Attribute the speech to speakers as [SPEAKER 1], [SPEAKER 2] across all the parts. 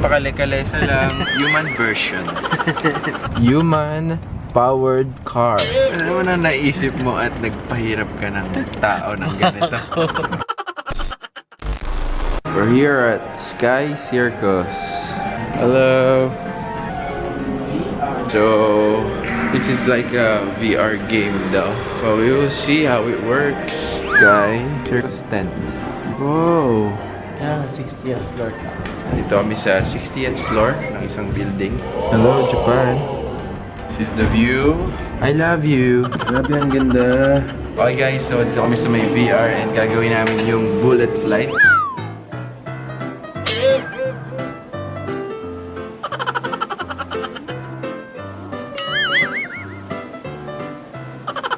[SPEAKER 1] Pakale-kalesa lang. Human version. Human powered car. Ano na naisip mo at nagpahirap ka ng tao ng ganito? We're here at Sky Circus. Hello. So, this is like a VR game though. So we will see how it works. Sky Circus tent. Whoa!
[SPEAKER 2] Yeah, 60th floor.
[SPEAKER 1] Dito kami sa 60th floor ng isang building. Hello, Japan. This is the view. I love you. Grabe, ang ganda. Okay guys, so dito kami sa may VR and gagawin namin yung bullet flight.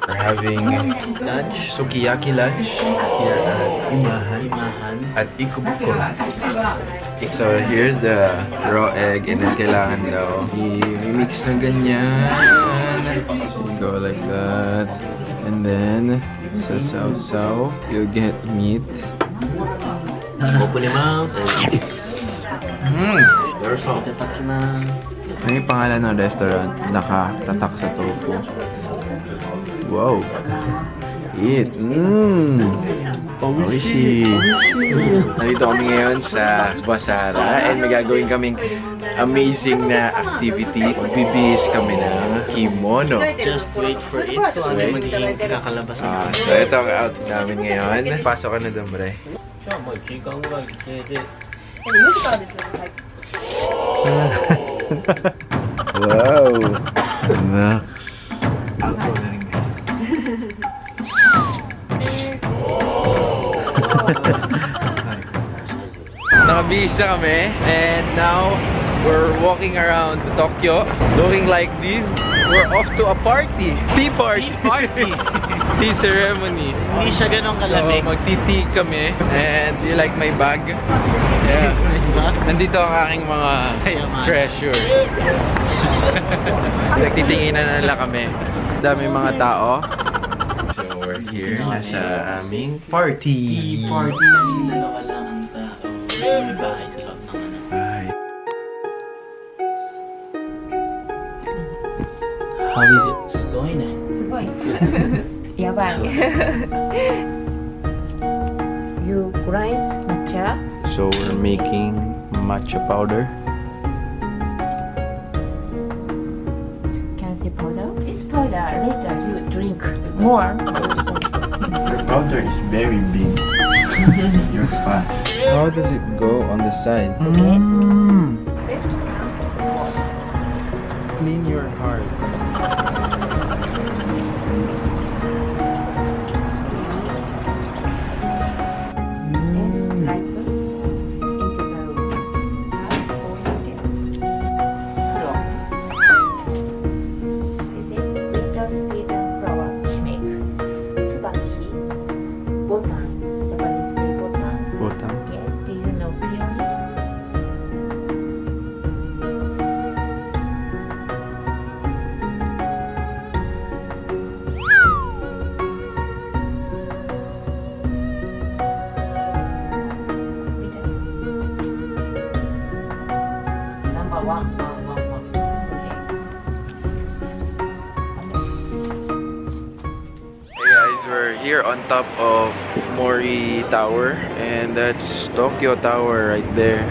[SPEAKER 1] We're having lunch, sukiyaki lunch here at Imahan at Ikubukuro. So here's the raw egg and then kailangan daw i-mix na ganyan. So you go like that. And then sa sausaw, you get meat.
[SPEAKER 2] There's all the takima.
[SPEAKER 1] Ano yung pangalan ng restaurant? Nakatatak sa tofu. Wow! Eat! Oishi! Nandito kami ngayon sa Basara and may gagawin kaming amazing na activity. Bibihis kami ng kimono.
[SPEAKER 2] Just wait for it. So ano yung magiging kakalabas na.
[SPEAKER 1] So ito ang outfit namin ngayon. Pasok ka na doon, bre. Wow! Max! Outro na rin, guys. Nakabihis na kami and now we're walking around Tokyo looking like this. We're off to a party. Tea party. Tea ceremony.
[SPEAKER 2] Hindi siya ganun kalamig.
[SPEAKER 1] So magti-tea kami and you like my bag? Yeah. Nandito ang aking mga treasures. Nagtitinginan na lang kami. Dami mga tao. So we're here nasa aming party.
[SPEAKER 2] Tea party namin dalawa lang ang tao. May bahay sa loob ng ano.
[SPEAKER 1] Ay.
[SPEAKER 2] How is it going?
[SPEAKER 3] すごい。やばい。You grind matcha?
[SPEAKER 1] So we're making matcha powder.
[SPEAKER 3] Can I say powder? This powder later you drink more.
[SPEAKER 1] Your powder is very big. You're fast. How does it go on the side?
[SPEAKER 3] Okay.
[SPEAKER 1] Clean your heart.
[SPEAKER 3] And like into the floor. This is winter season flower shimake. Tsubaki. Botan. Japanese say botan.
[SPEAKER 1] Bottom.
[SPEAKER 3] Yes, do you know peony? Number one. Okay.
[SPEAKER 1] Hey guys, we're here on top of Mori Tower and that's Tokyo Tower right there.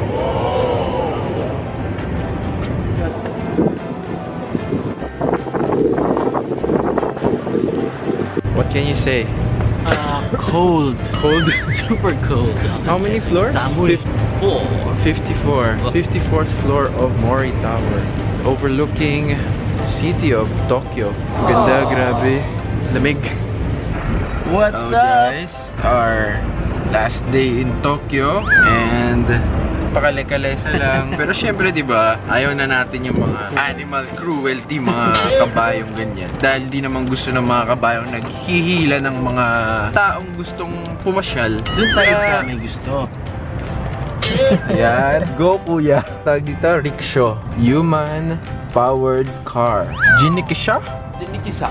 [SPEAKER 1] What can you say?
[SPEAKER 2] Cold.
[SPEAKER 1] Cold?
[SPEAKER 2] Super cold.
[SPEAKER 1] How many floors?
[SPEAKER 2] Samui.
[SPEAKER 1] 54. 54th floor of Mori Tower. Overlooking city of Tokyo. Ganda, grabe. Lamig.
[SPEAKER 2] What's
[SPEAKER 1] So guys, our last day in Tokyo and pakale-kalesa lang. Pero syempre 'di ba, ayaw na natin yung mga animal cruelty, mga kabayong ganyan. Dahil di naman gusto ng mga kabayong naghihila ng mga taong gustong pumasyal.
[SPEAKER 2] Doon tayo sa may gusto.
[SPEAKER 1] Ayan, go kuya. Tawag dito, rickshaw. Human powered car. Jinikisha?
[SPEAKER 2] Jinikisha.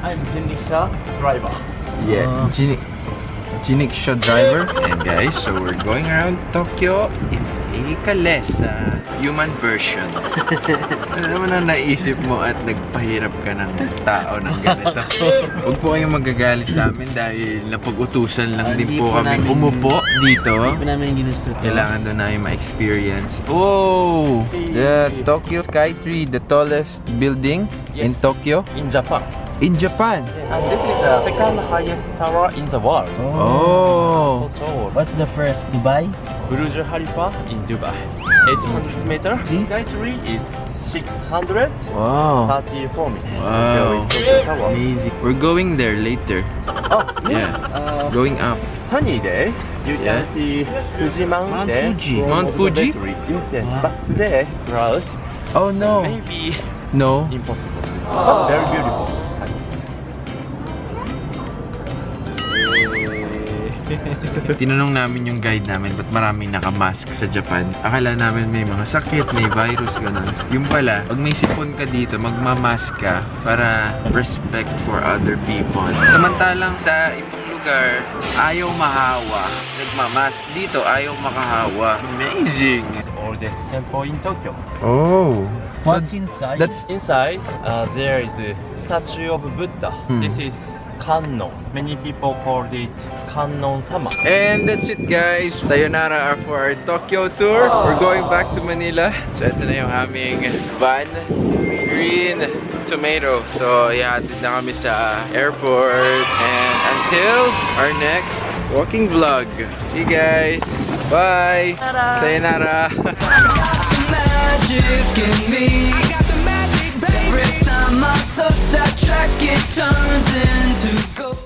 [SPEAKER 2] I'm Jinikisha driver.
[SPEAKER 1] Yeah, Jinikisha driver. And guys, so we're going around Tokyo in a Kalesa, human version. Ano naman ang naisip mo at nagpahirap ka ng tao ng ganito? Huwag po kayong magagalit sa amin dahil napag-utusan lang din
[SPEAKER 2] Hindi
[SPEAKER 1] po
[SPEAKER 2] po
[SPEAKER 1] kami
[SPEAKER 2] namin-
[SPEAKER 1] umupo dito.
[SPEAKER 2] Hindi po namin ginusto to.
[SPEAKER 1] Kailangan doon namin ma-experience. Oh! The Tokyo Sky Tree, the tallest building in
[SPEAKER 4] Yes.
[SPEAKER 1] Tokyo?
[SPEAKER 4] in Japan.
[SPEAKER 1] In Japan?
[SPEAKER 4] And this is the second highest tower in the world.
[SPEAKER 1] Oh!
[SPEAKER 4] So tall.
[SPEAKER 2] What's the first? Dubai?
[SPEAKER 4] Burj Khalifa in Dubai. 800 meter. Sky tree is 634
[SPEAKER 1] Wow!
[SPEAKER 4] meters.
[SPEAKER 1] Wow.
[SPEAKER 4] Very tall tower.
[SPEAKER 1] Amazing. We're going there later.
[SPEAKER 4] Oh,
[SPEAKER 1] Yeah. Going up.
[SPEAKER 4] sunny day. You
[SPEAKER 1] Yeah.
[SPEAKER 4] can see Fuji Mountain.
[SPEAKER 2] Mount Fuji.
[SPEAKER 4] from
[SPEAKER 1] Mount Fuji?
[SPEAKER 4] observatory. Yes, but today clouds.
[SPEAKER 1] Oh no!
[SPEAKER 4] Maybe
[SPEAKER 1] No?
[SPEAKER 4] impossible to see. But very beautiful.
[SPEAKER 1] Tinanong namin yung guide namin ba't maraming nakamask sa Japan. Akala namin may mga sakit, may virus, gano'n. Yung pala, pag may sipon ka dito, magmamask ka para respect for other people. Samantalang sa ibang lugar, ayaw mahawa. Nagmamask. Dito, ayaw makahawa. Amazing!
[SPEAKER 4] Oldest temple in Tokyo.
[SPEAKER 1] Oh!
[SPEAKER 2] What's inside?
[SPEAKER 1] That's
[SPEAKER 4] Inside, there is a statue of Buddha.
[SPEAKER 1] Hmm.
[SPEAKER 4] This is Kannon. Many people call it Kannon-sama.
[SPEAKER 1] And that's it guys. Sayonara for our Tokyo tour. We're going back to Manila. So ito na yung aming van. Green tomato. So ihatid na kami sa airport. And until our next walking vlog. See you guys. Bye. Sayonara.
[SPEAKER 5] Magic in me. I got the magic, baby. Every time I touch that track, it turns into gold.